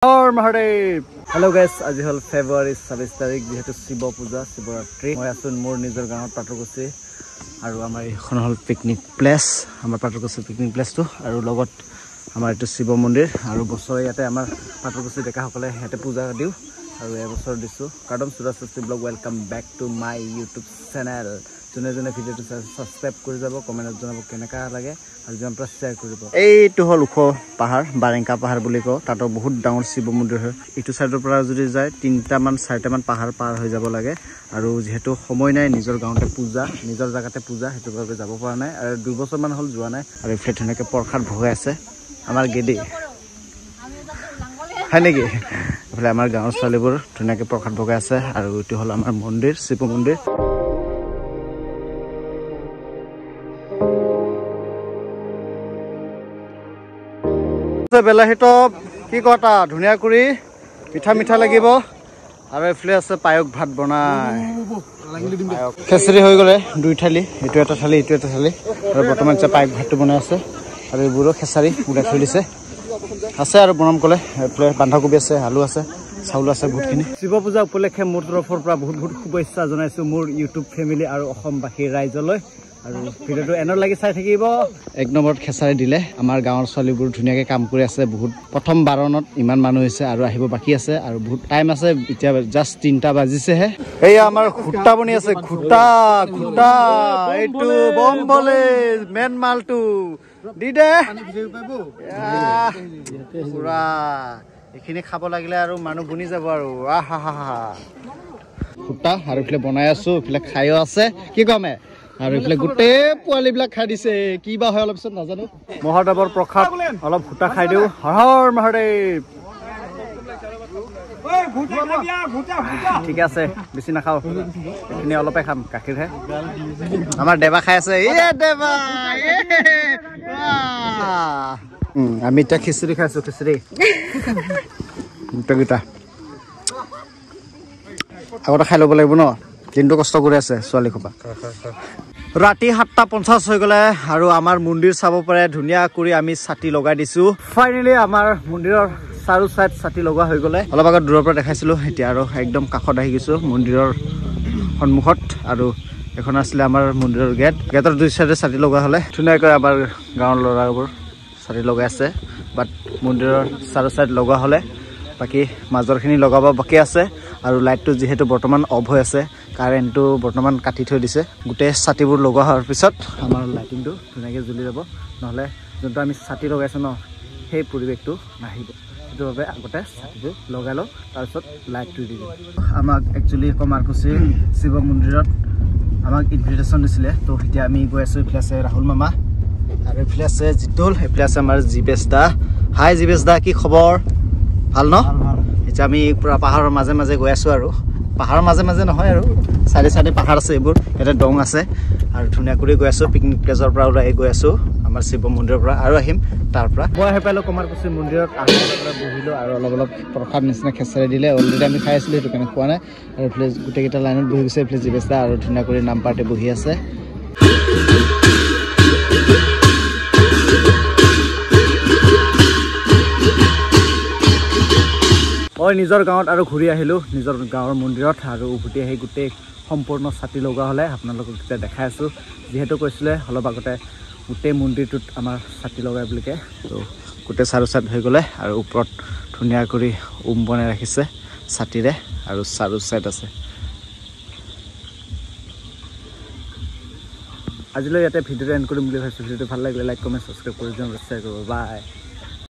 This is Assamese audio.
हेलो गाइस आज हल फेब्रुवारी 26 तारिख जेहेतु शिव पूजा शिवरात्रि मैं आसो मोर निजर गाँव पाटरकुची और आमार एखन हल पिकनिक प्लेस आमार पाटरकुची पिकनिक प्लेस तो और लगत आमार एटु शिव मंदिर और बछरे याते आमार पाटरकुची डेकाসকলে याते पूजा दिउ और এবছৰ दिसु कादम सुरासस्ती blog welcome back to my YouTube channel जोने जोने भिडिओটো सब्सक्राइब कर जाब कमेन्टत जनाब केनेका लागे और जन प्लस शेयर करिब एइटु हल उख पहाड़ बारेंका पहाड़ बुली को तातो बहुत डांगर शिव मंदिर है इटु साइडर পৰা যদি যায় 3টা মান 4টা মান पहाड़ पार হৈ যাব লাগে और जेहेतु समय নাই निजर गाँवते पूजा निजर जगाते पूजा हेतु भाबे যাব পৰা নাই और 2 বছৰ মান হল যোৱা নাই और এফলে ধুনিয়াকে প্ৰসাদ ভগাই আছে আমাৰ গেদি है नेকি এফলে আমাৰ গাঁৱৰ ছোৱালীবোৰ ধুনিয়াকে প্ৰসাদ ভগাই আছে और ইটো হল আমাৰ মন্দিৰ শিৱ মন্দিৰ बेलाहितो कि कटा धुनिया करी मिठा मिठा লাগিব और एफले আছে पायक भात बनाय खेसरी হৈ গলে দুই থালি এটো এটা থালি এটো এটা থালি और বৰ্তমান যে পায়ক ভাতটো বনাই আছে আৰু এইবোৰো খেসাৰী উলাই থৈ দিছে আছে আৰু বনাম কলে এফলে বান্ধাকবি আছে আলু আছে চাউল আছে বহুতখিনি শিৱ পূজা উপলক্ষে মোৰ তৰফৰ পৰা বহুত বহুত শুভেচ্ছা জনাইছো মোৰ ইউটিউব ফ্যামিলি আৰু অসমবাসী ৰাইজলৈ और ভিডিওটো এনৰ লাগি চাই থাকিব এক নম্বৰত খেসাৰী দিলে আমাৰ গাঁৱৰ ছোৱালীবোৰ ধুনিয়াকে কাম কৰি আছে বহুত প্ৰথম বাৰণত ইমান মানুহ হৈছে আৰু আহিব বাকি আছে আৰু বহুত টাইম আছে এতিয়া জাস্ট 3টা বাজিছে হে এই আমাৰ খুঁটা বনি আছে খুঁটা খুঁটা এইটো বম বলে মেন মালটো দি দে পুৰা এখিনি খাব লাগিলে আৰু মানুহ বনি যাব আৰু আহা হা হা খুঁটা আৰু ইফালে বনাই আছো ইফালে খাইও আছে কি কমে और इफले गुटे पोवाली बिला खा दिसे की बा হয় অলপ পিছত নাজানো মহাদেৱৰ প্ৰসাদ অলপ ভুটা খাই দিও হৰ হৰ মহাদেৱ ওই ভুটা দিয়া ভুটা ভুটা ঠিক আছে বেছি না খাও এখিনি অলপে খাম কাকিৰ হে আমাৰ দেবা খাই আছে এ দেবা আমি তা খিচুৰি খাইছো খিচুৰি গুটা আগতে খাই লব লাগিব ন কিন্তু কষ্ট কৰি আছে ছোৱালী খবা राति 7:50 হৈ গলে আৰু আমাৰ মন্দিৰ চাব পাৰে ধুনিয়া কৰি আমি ছাতি লগাই দিছো ফাইনালি আমাৰ মন্দিৰৰ চাৰু সাইড ছাতি লগা হৈ গলে অলপ আগত দূৰৰ পৰা দেখাইছিলো এতিয়া আৰু একদম কাখত আহি গৈছো মন্দিৰৰ সন্মুখত আৰু এখন আছিল আমাৰ মন্দিৰৰ গেটৰ দুই সাইডে ছাতি লগা হলে ধুনিয়াকৈ আমাৰ গাঁৱৰ লৰাবোৰ ছাতি লগাই আছে বাট মন্দিৰৰ চাৰু সাইড লগা হলে বাকি মাজৰখিনি লগাব বাকি আছে আৰু লাইটটো যেহেতু বৰ্তমান অফ হৈ আছে কাৰেণ্টটো বৰ্তমান কাটি থৈ দিছে গুটে ছাতিবোৰ লগা হোৱাৰ পিছত আমাৰ লাইটিংটো ধুনিয়াকৈ জ্বলি যাব নহলে যোনটো আমি ছাতি লগাইছো ন সেই পৰিৱেশটো নাহিব সেইটো বাবে আগতে ছাতিটো লগাই লওঁ তাৰপিছত লাইটটো দি দিওঁ আমাক একচুৱেলি কমাৰকুছি শিৱ মন্দিৰত আমাক ইনভিটেশ্যন দিছিলে তো এতিয়া আমি গৈ আছো ইফালে আছে ৰাহুল মামা আৰু ইফালে আছে জিতুল ইফালে আছে আমাৰ জিবেশ দা হাই জিবেশ দা কি খবৰ ভাল ন এতিয়া আমি পুৰা পাহাৰৰ মাজে মাজে গৈ আছো আৰু পাহাৰৰ মাজে মাজে নহয় আৰু চাৰি চাৰি পাহাৰ আছে এইবোৰ এটা ডং আছে আৰু ধুনিয়া কৰি গৈ আছো পিকনিক প্লেছৰ পৰা ওলাই গৈ আছো আমাৰ শিৱ মন্দিৰৰ পৰা আৰু আহিম তাৰ পৰা মই আহি পালো কমাৰকুছি মন্দিৰত আহোঁতে বহিলো আৰু অলপ অলপ প্ৰসাদ নিচিনা খেসাৰী দিলে অলৰেডি আমি খাই আছিলো সেইটো কাৰণে খোৱা নাই আৰু ইফালে গোটেইকেইটা লাইনত বহি গৈছে ইফালে জিবেশা আৰু ধুনিয়া কৰি নাম পাৰ্টি বহি আছে মই নিজৰ গাঁৱত আৰু ঘূৰি আহিলো নিজৰ গাঁৱৰ মন্দিৰত আৰু উভতি আহি গোটেই সম্পূৰ্ণ ছাতি লগা হলে আপোনালোকক এতিয়া দেখাই আছো যেহেতু কৈছিলে অলপ আগতে গোটেই মন্দিৰটোত আমাৰ ছাতি লগাই বুলিকে তো গোটেই চাৰু সাইড হৈ গলে আৰু ওপৰত ধুনিয়া কৰি বনাই ৰাখিছে ছাতিৰে আৰু চাৰু সাইড আছে আজিলৈ ইয়াতে ভিডিঅ'টো এণ্ড কৰিম বুলি ভাবিছো ভিডিঅ'টো ভাল লাগিলে লাইক কমেণ্ট সাবস্ক্ৰাইব কৰি দিয়ক শ্বেয়াৰ কৰিব বাই